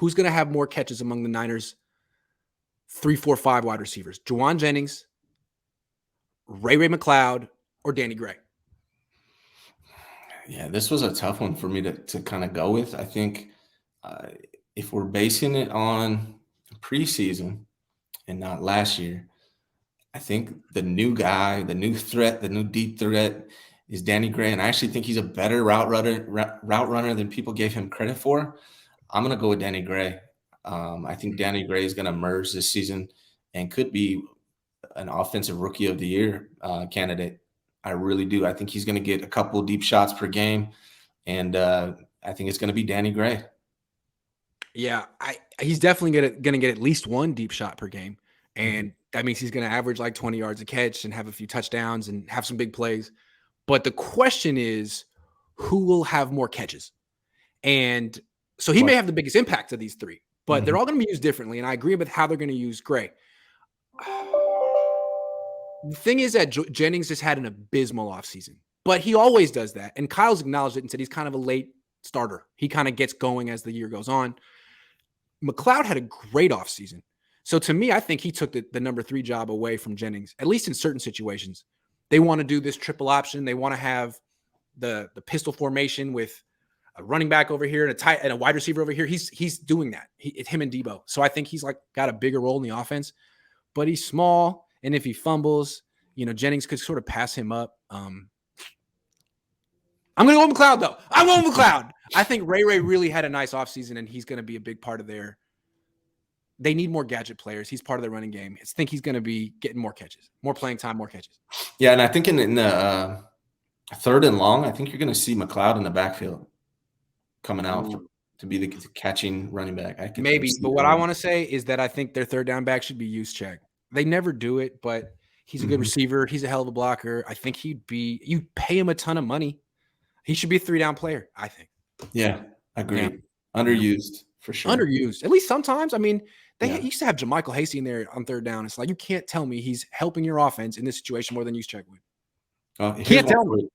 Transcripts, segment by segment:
who's going to have more catches among the Niners 3, 4, 5 wide receivers? Juwan Jennings, Ray McCloud, or Danny Gray? Yeah, this was a tough one for me to kind of go with. I think if we're basing it on preseason and not last year, I think the new guy, the new threat, the new deep threat is Danny Gray, and I actually think he's a better route runner than people gave him credit for. I'm gonna go with Danny Gray. I think Danny Gray is gonna emerge this season and could be an offensive rookie of the year candidate. I really do. I think he's gonna get a couple deep shots per game, and I think it's gonna be Danny Gray. Yeah, he's definitely gonna get at least one deep shot per game, and that means he's gonna average like 20 yards a catch and have a few touchdowns and have some big plays. But the question is, who will have more catches? And so he may have the biggest impact of these three, but they're all going to be used differently. And I agree with how they're going to use Gray. The thing is that Jennings just had an abysmal offseason, but he always does that. And Kyle's acknowledged it and said he's kind of a late starter. He kind of gets going as the year goes on. McCloud had a great offseason. So to me, I think he took the number 3 job away from Jennings, at least in certain situations. They want to do this triple option. They want to have the pistol formation with a running back over here and a wide receiver over here. He's doing that. It's him and Debo. So I think he's like got a bigger role in the offense, but he's small. And if he fumbles, Jennings could sort of pass him up. I'm going to go with McCloud though. I'm going with McCloud. I think Ray really had a nice offseason and he's going to be a big part of they need more gadget players. He's part of the running game. I think he's going to be getting more catches, more playing time, more catches. Yeah, and I think in the third and long, I think you're going to see McCloud in the backfield coming out to be the catching running back. Maybe, but what I want to say is that I think their third down back should be Juszczyk. They never do it, but he's a good receiver. He's a hell of a blocker. I think you pay him a ton of money. He should be a 3-down player, I think. Yeah, agree. Yeah. Underused, for sure. Underused, at least sometimes. I mean, they used to have JaMychal Hasty in there on third down. It's like you can't tell me he's helping your offense in this situation more than Juszczyk would. You can't tell me.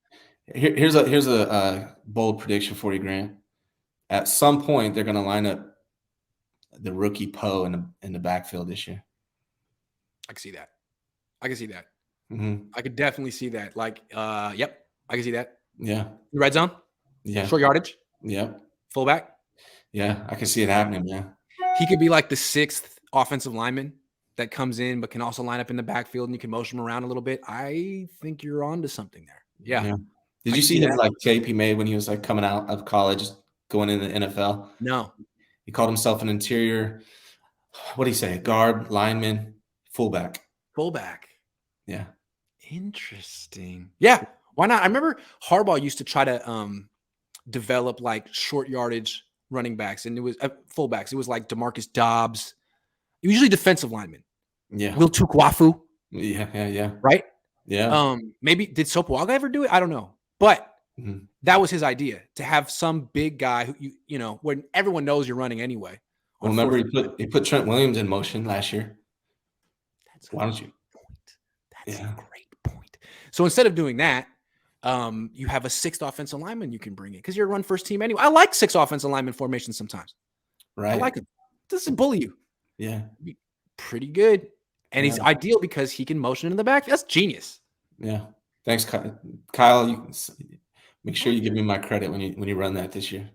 Here's a bold prediction for you, Grant. At some point, they're going to line up the rookie Poe in the backfield this year. I can see that. I could definitely see that. Like, yep, I can see that. Yeah. Red zone. Yeah. Short yardage. Yeah. Fullback. Yeah, I can see it happening. Yeah. He could be like the 6th offensive lineman that comes in, but can also line up in the backfield and you can motion him around a little bit. I think you're on to something there. Yeah. Did you see his tape he made when he was coming out of college, going into the NFL? No. He called himself an interior. What do you say? Guard, lineman, fullback. Fullback. Yeah. Interesting. Yeah. Why not? I remember Harbaugh used to try to develop short yardage running backs, and it was fullbacks. It was like DeMarcus Dobbs, usually defensive linemen. Yeah. Will Tukwafu. Yeah. Right? Yeah. Maybe did Sopoaga ever do it? I don't know. But that was his idea, to have some big guy who when everyone knows you're running anyway. Well, remember he put Trent Williams in motion last year. Why don't you? That's a great point. So instead of doing that, you have a 6th offensive lineman you can bring in because you're a run first team anyway. I like 6 offensive lineman formations sometimes. Right. I like it. This is bully you. Yeah. Pretty good. And he's ideal because he can motion in the back. That's genius. Yeah. Thanks, Kyle. You make sure you give me my credit when you run that this year.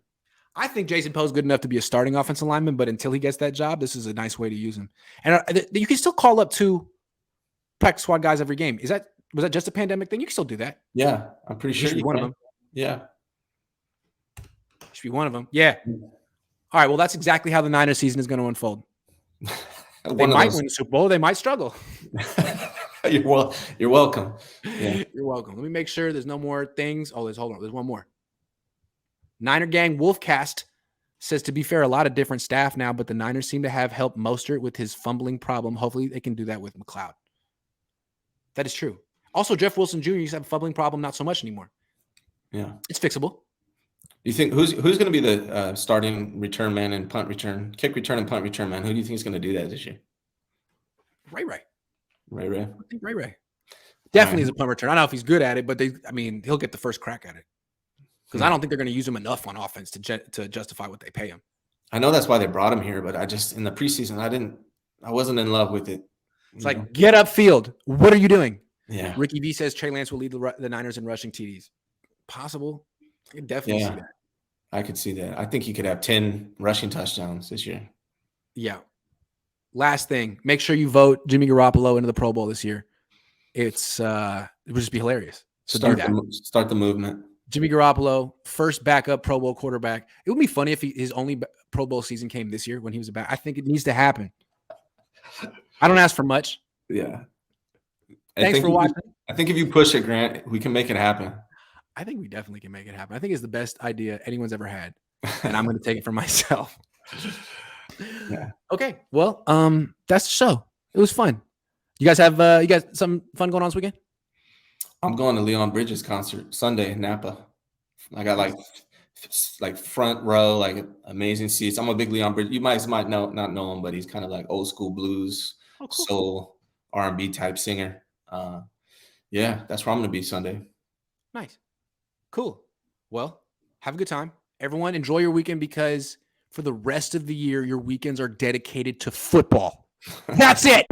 I think Jason Poe's good enough to be a starting offensive lineman, but until he gets that job, this is a nice way to use him. And you can still call up 2 practice squad guys every game. Was that just a pandemic thing? You can still do that. Yeah, I'm pretty sure you should be one of them. Yeah. Should be one of them. Yeah. All right. Well, that's exactly how the Niners season is going to unfold. They might win the Super Bowl. They might struggle. You're welcome. Yeah. You're welcome. Let me make sure there's no more things. Oh, there's one more. Niner Gang Wolfcast says, to be fair, a lot of different staff now, but the Niners seem to have helped Mostert with his fumbling problem. Hopefully they can do that with McCloud. That is true. Also, Jeff Wilson Jr. used to have a fumbling problem, not so much anymore. Yeah. It's fixable. Do you think who's going to be the starting return man and kick return and punt return man? Who do you think is going to do that this year? Ray. I think Ray. Definitely is a punt return. I don't know if he's good at it, but he'll get the first crack at it. Because I don't think they're going to use him enough on offense to justify what they pay him. I know that's why they brought him here, but I just in the preseason I wasn't in love with it. It's like, get upfield. What are you doing? Yeah. Ricky V says Trey Lance will lead the Niners in rushing TDs. Possible. I can definitely see that. I could see that. I think he could have 10 rushing touchdowns this year. Yeah. Last thing, make sure you vote Jimmy Garoppolo into the Pro Bowl this year. It would just be hilarious. So start the movement. Jimmy Garoppolo, first backup Pro Bowl quarterback. It would be funny if his only Pro Bowl season came this year when he was a back. I think it needs to happen. I don't ask for much. Yeah. Thanks for watching. I think if you push it, Grant, we can make it happen. I think we definitely can make it happen. I think it's the best idea anyone's ever had, and I'm going to take it for myself. Yeah. Okay. Well, that's the show. It was fun. You guys have some fun going on this weekend? I'm going to Leon Bridges concert Sunday in Napa. I got like front row, like amazing seats. I'm a big Leon Bridges. You might not know him, but he's kind of like old school blues, soul, R&B type singer. Yeah, that's where I'm going to be Sunday. Nice. Cool. Well, have a good time. Everyone enjoy your weekend because for the rest of the year, your weekends are dedicated to football. That's it.